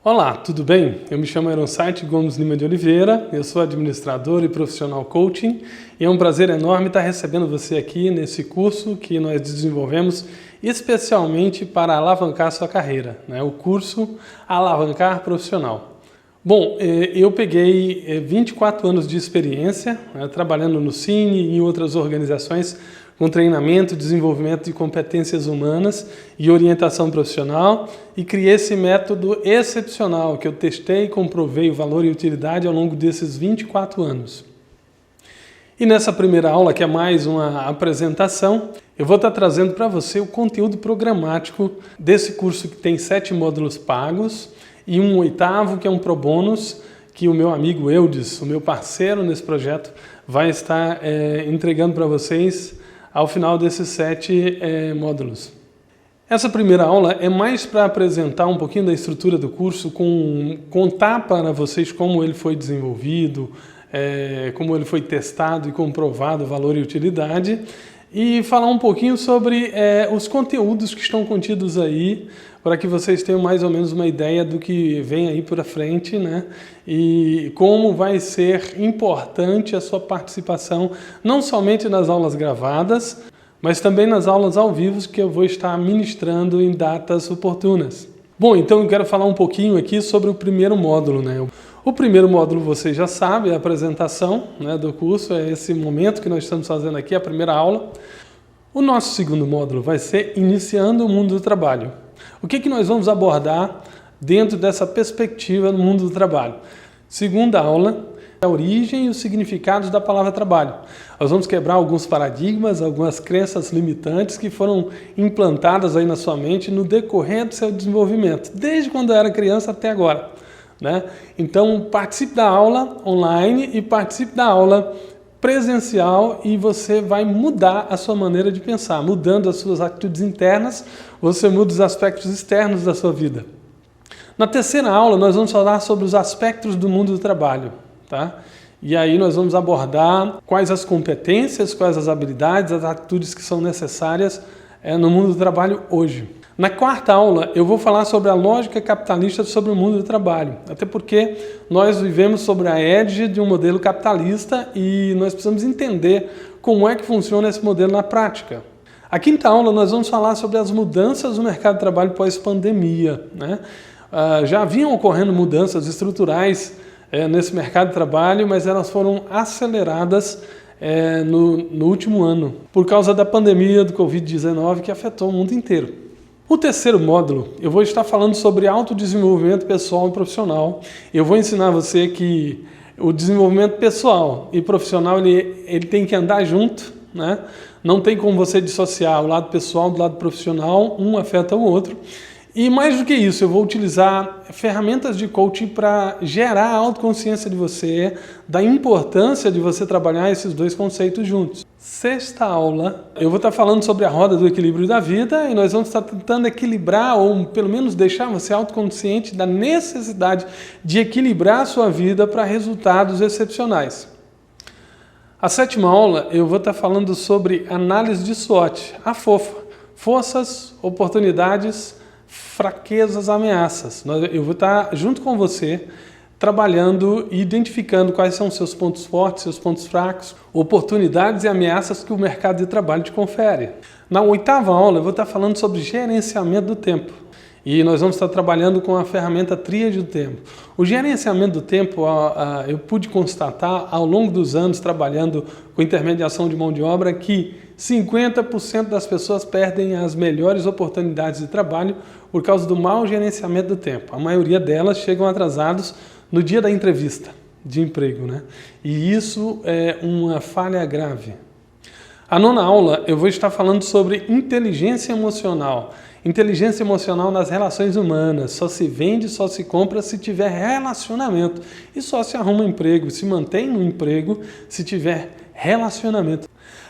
Olá, tudo bem? Eu me chamo Eronsaite Gomes Lima de Oliveira, eu sou administrador e profissional coaching e é um prazer enorme estar recebendo você aqui nesse curso que nós desenvolvemos especialmente para alavancar sua carreira, né? O curso Alavancar Profissional. Bom, eu peguei 24 anos de experiência, né, trabalhando no Cine e em outras organizações com treinamento, desenvolvimento de competências humanas e orientação profissional e criei esse método excepcional que eu testei e comprovei o valor e utilidade ao longo desses 24 anos. E nessa primeira aula, que é mais uma apresentação, eu vou estar trazendo para você o conteúdo programático desse curso que tem 7 módulos pagos e um 8º que é um pro bônus que o meu amigo Eudes, o meu parceiro nesse projeto, vai estar entregando para vocês ao final desses 7 módulos. Essa primeira aula é mais para apresentar um pouquinho da estrutura do curso, contar para vocês como ele foi desenvolvido, como ele foi testado e comprovado o valor e utilidade, e falar um pouquinho sobre os conteúdos que estão contidos aí, para que vocês tenham mais ou menos uma ideia do que vem aí para frente, né? E como vai ser importante a sua participação, não somente nas aulas gravadas, mas também nas aulas ao vivo que eu vou estar ministrando em datas oportunas. Bom, então eu quero falar um pouquinho aqui sobre o primeiro módulo, né? O primeiro módulo você já sabe, é a apresentação, né, do curso, é esse momento que nós estamos fazendo aqui, a primeira aula. O nosso segundo módulo vai ser Iniciando o Mundo do Trabalho. O que nós vamos abordar dentro dessa perspectiva no mundo do trabalho? Segunda aula, a origem e os significados da palavra trabalho. Nós vamos quebrar alguns paradigmas, algumas crenças limitantes que foram implantadas aí na sua mente no decorrer do seu desenvolvimento, desde quando era criança até agora, né? Então, participe da aula online e participe da aula presencial e você vai mudar a sua maneira de pensar. Mudando as suas atitudes internas, você muda os aspectos externos da sua vida. Na terceira aula, nós vamos falar sobre os aspectos do mundo do trabalho, tá? E aí nós vamos abordar quais as competências, quais as habilidades, as atitudes que são necessárias no mundo do trabalho hoje. Na quarta aula, eu vou falar sobre a lógica capitalista sobre o mundo do trabalho, até porque nós vivemos sobre a égide de um modelo capitalista e nós precisamos entender como é que funciona esse modelo na prática. A quinta aula, nós vamos falar sobre as mudanças no mercado de trabalho pós-pandemia, né? Já vinham ocorrendo mudanças estruturais nesse mercado de trabalho, mas elas foram aceleradas no último ano, por causa da pandemia do Covid-19 que afetou o mundo inteiro. O terceiro módulo, eu vou estar falando sobre autodesenvolvimento pessoal e profissional. Eu vou ensinar você que o desenvolvimento pessoal e profissional ele tem que andar junto, né? Não tem como você dissociar o lado pessoal do lado profissional, um afeta o outro. E mais do que isso, eu vou utilizar ferramentas de coaching para gerar a autoconsciência de você, da importância de você trabalhar esses dois conceitos juntos. Sexta aula, eu vou estar falando sobre a roda do equilíbrio da vida e nós vamos estar tentando equilibrar ou pelo menos deixar você autoconsciente da necessidade de equilibrar a sua vida para resultados excepcionais. A sétima aula, eu vou estar falando sobre análise de SWOT, a FOFA, forças, oportunidades, fraquezas, ameaças. Eu vou estar junto com você trabalhando e identificando quais são os seus pontos fortes, seus pontos fracos, oportunidades e ameaças que o mercado de trabalho te confere. Na oitava aula eu vou estar falando sobre gerenciamento do tempo. E nós vamos estar trabalhando com a ferramenta Tríade do Tempo. O gerenciamento do tempo, eu pude constatar ao longo dos anos trabalhando com intermediação de mão de obra que 50% das pessoas perdem as melhores oportunidades de trabalho por causa do mau gerenciamento do tempo. A maioria delas chegam atrasados no dia da entrevista de emprego, né? E isso é uma falha grave. A nona aula eu vou estar falando sobre inteligência emocional. Inteligência emocional nas relações humanas. Só se vende, só se compra se tiver relacionamento. E só se arruma emprego, se mantém no emprego se tiver relacionamento.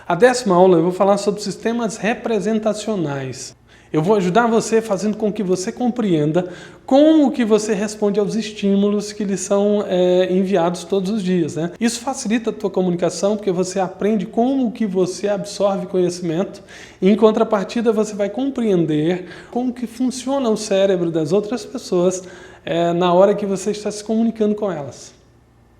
A 10ª aula eu vou falar sobre sistemas representacionais. Eu vou ajudar você fazendo com que você compreenda como que você responde aos estímulos que lhe são enviados todos os dias, né? Isso facilita a tua comunicação porque você aprende como que você absorve conhecimento e em contrapartida você vai compreender como que funciona o cérebro das outras pessoas na hora que você está se comunicando com elas.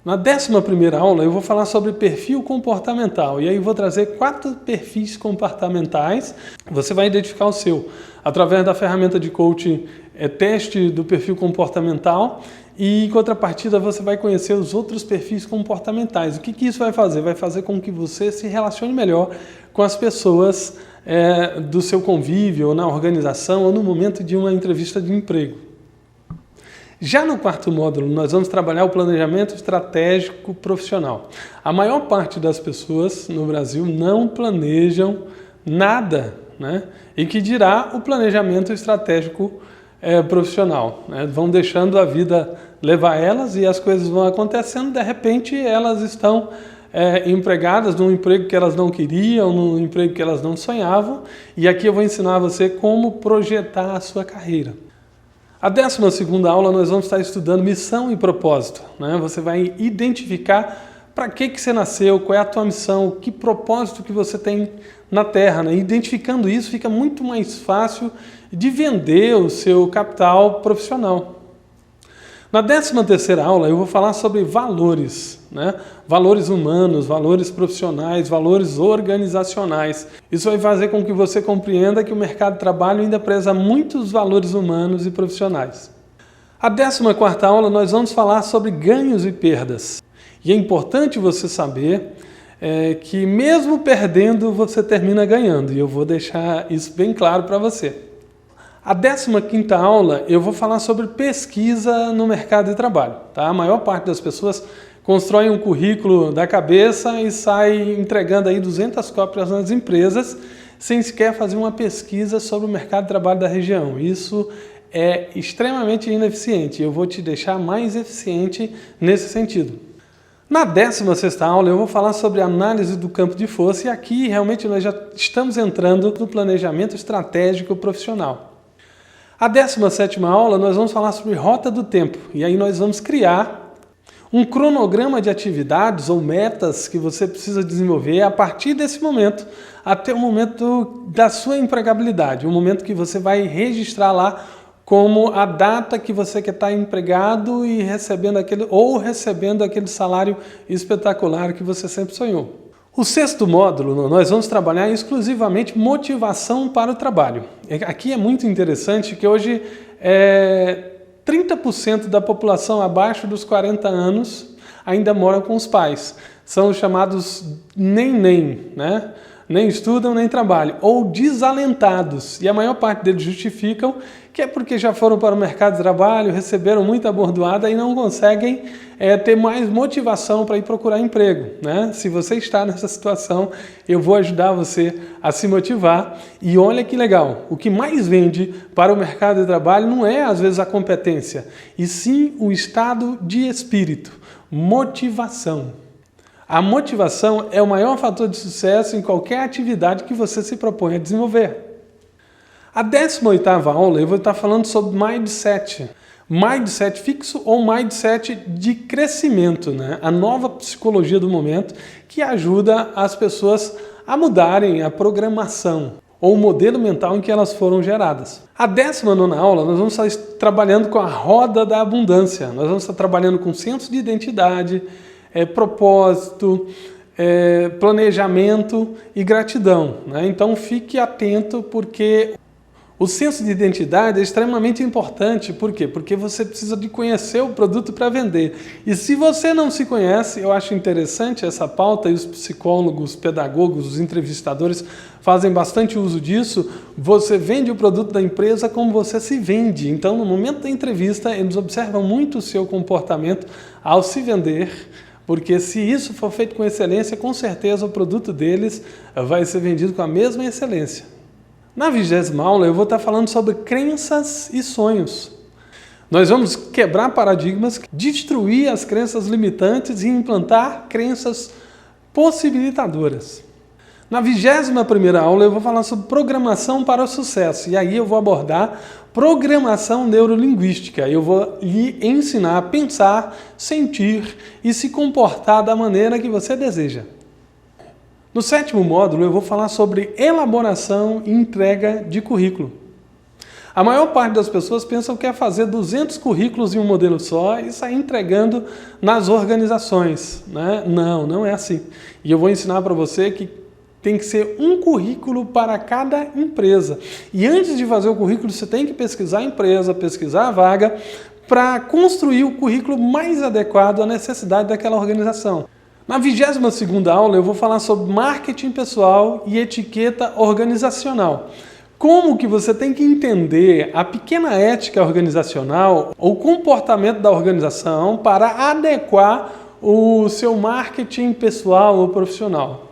Na 11ª aula eu vou falar sobre perfil comportamental e aí eu vou trazer 4 perfis comportamentais. Você vai identificar o seu através da ferramenta de coaching teste do perfil comportamental e em contrapartida você vai conhecer os outros perfis comportamentais. O que isso vai fazer? Vai fazer com que você se relacione melhor com as pessoas do seu convívio, ou na organização, ou no momento de uma entrevista de emprego. Já no 4º módulo, nós vamos trabalhar o planejamento estratégico profissional. A maior parte das pessoas no Brasil não planejam nada, né? E que dirá o planejamento estratégico profissional, né? Vão deixando a vida levar elas e as coisas vão acontecendo, de repente elas estão empregadas num emprego que elas não queriam, num emprego que elas não sonhavam, e aqui eu vou ensinar você como projetar a sua carreira. A 12ª aula nós vamos estar estudando missão e propósito, né? Você vai identificar para que você nasceu, qual é a tua missão, que propósito que você tem na Terra, né? Identificando isso fica muito mais fácil de vender o seu capital profissional. Na 13ª aula eu vou falar sobre valores, né? Valores humanos, valores profissionais, valores organizacionais. Isso vai fazer com que você compreenda que o mercado de trabalho ainda preza muitos valores humanos e profissionais. A 14ª aula nós vamos falar sobre ganhos e perdas. E é importante você saber que mesmo perdendo você termina ganhando. E eu vou deixar isso bem claro para você. A 15ª aula eu vou falar sobre pesquisa no mercado de trabalho. Tá? A maior parte das pessoas constrói um currículo da cabeça e sai entregando aí 200 cópias nas empresas sem sequer fazer uma pesquisa sobre o mercado de trabalho da região. Isso é extremamente ineficiente. Eu vou te deixar mais eficiente nesse sentido. Na 16ª aula eu vou falar sobre análise do campo de força e aqui realmente nós já estamos entrando no planejamento estratégico profissional. A 17ª aula nós vamos falar sobre rota do tempo e aí nós vamos criar um cronograma de atividades ou metas que você precisa desenvolver a partir desse momento até o momento da sua empregabilidade, o momento que você vai registrar lá como a data que você quer estar empregado e recebendo aquele salário espetacular que você sempre sonhou. O 6º módulo, nós vamos trabalhar exclusivamente motivação para o trabalho. Aqui é muito interessante que hoje 30% da população abaixo dos 40 anos ainda mora com os pais. São os chamados nem, né? Nem estudam, nem trabalham, ou desalentados. E a maior parte deles justificam que é porque já foram para o mercado de trabalho, receberam muita bordoada e não conseguem ter mais motivação para ir procurar emprego, né? Se você está nessa situação, eu vou ajudar você a se motivar. E olha que legal, o que mais vende para o mercado de trabalho não é às vezes a competência, e sim o estado de espírito, motivação. A motivação é o maior fator de sucesso em qualquer atividade que você se propõe a desenvolver. A 18ª aula eu vou estar falando sobre mindset. Mindset fixo ou mindset de crescimento, né? A nova psicologia do momento que ajuda as pessoas a mudarem a programação ou o modelo mental em que elas foram geradas. A 19ª aula nós vamos estar trabalhando com a roda da abundância. Nós vamos estar trabalhando com senso de identidade, propósito, planejamento e gratidão, né? Então fique atento porque o senso de identidade é extremamente importante. Por quê? Porque você precisa de conhecer o produto para vender. E se você não se conhece, eu acho interessante essa pauta e os psicólogos, pedagogos, os entrevistadores fazem bastante uso disso. Você vende o produto da empresa como você se vende. Então, no momento da entrevista, eles observam muito o seu comportamento ao se vender, porque se isso for feito com excelência, com certeza o produto deles vai ser vendido com a mesma excelência. Na 20ª aula eu vou estar falando sobre crenças e sonhos. Nós vamos quebrar paradigmas, destruir as crenças limitantes e implantar crenças possibilitadoras. Na 21ª aula eu vou falar sobre programação para o sucesso e aí eu vou abordar programação neurolinguística. Eu vou lhe ensinar a pensar, sentir e se comportar da maneira que você deseja. No 7º módulo eu vou falar sobre elaboração e entrega de currículo. A maior parte das pessoas pensam que é fazer 200 currículos em um modelo só e sair entregando nas organizações, né? Não, não é assim. E eu vou ensinar para você que tem que ser um currículo para cada empresa. E antes de fazer o currículo, você tem que pesquisar a empresa, pesquisar a vaga, para construir o currículo mais adequado à necessidade daquela organização. Na 22ª aula eu vou falar sobre marketing pessoal e etiqueta organizacional. Como que você tem que entender a pequena ética organizacional ou comportamento da organização para adequar o seu marketing pessoal ou profissional.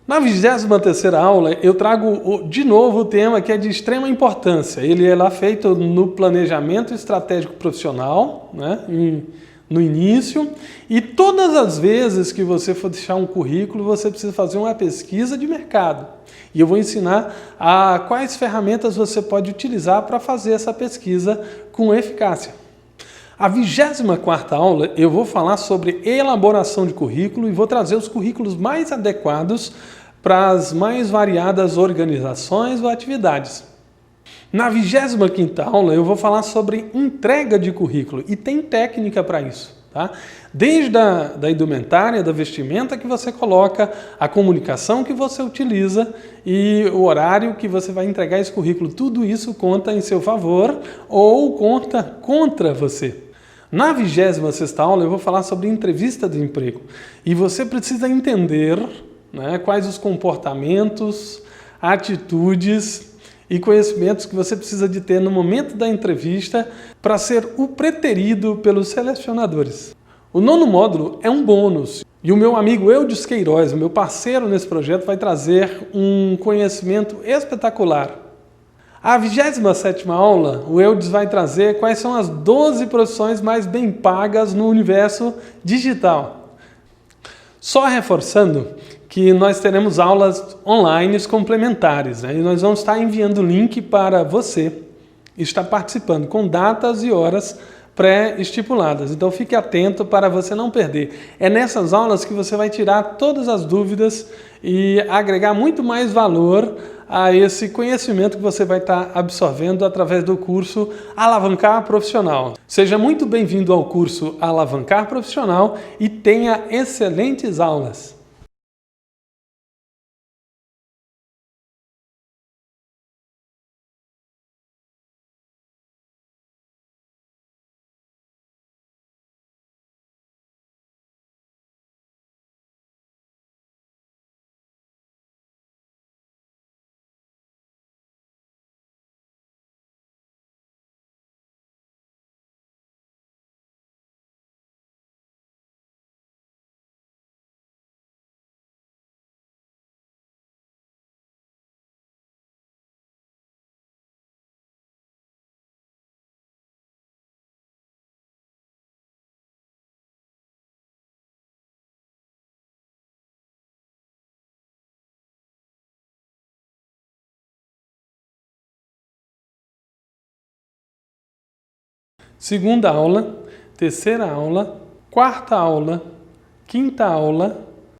Na 23ª aula eu trago de novo o tema que é de extrema importância. Ele é lá feito no planejamento estratégico profissional, né, no início, e todas as vezes que você for deixar um currículo, você precisa fazer uma pesquisa de mercado. E eu vou ensinar quais ferramentas você pode utilizar para fazer essa pesquisa com eficácia. A 24ª aula eu vou falar sobre elaboração de currículo e vou trazer os currículos mais adequados para as mais variadas organizações ou atividades. Na 25ª aula eu vou falar sobre entrega de currículo e tem técnica para isso, tá? Desde da indumentária, da vestimenta que você coloca, a comunicação que você utiliza e o horário que você vai entregar esse currículo, tudo isso conta em seu favor ou conta contra você. Na 26ª aula eu vou falar sobre entrevista de emprego e você precisa entender, né, quais os comportamentos, atitudes e conhecimentos que você precisa de ter no momento da entrevista para ser o preterido pelos selecionadores. O 9º módulo é um bônus e o meu amigo Eudes Queiroz, o meu parceiro nesse projeto, vai trazer um conhecimento espetacular. A 27ª aula, o Eudes vai trazer quais são as 12 profissões mais bem pagas no universo digital. Só reforçando que nós teremos aulas online complementares, né? E nós vamos estar enviando o link para você estar participando com datas e horas pré-estipuladas. Então fique atento para você não perder. É nessas aulas que você vai tirar todas as dúvidas e agregar muito mais valor a esse conhecimento que você vai estar absorvendo através do curso Alavancar Profissional. Seja muito bem-vindo ao curso Alavancar Profissional e tenha excelentes aulas! Segunda aula, terceira aula, quarta aula, quinta aula,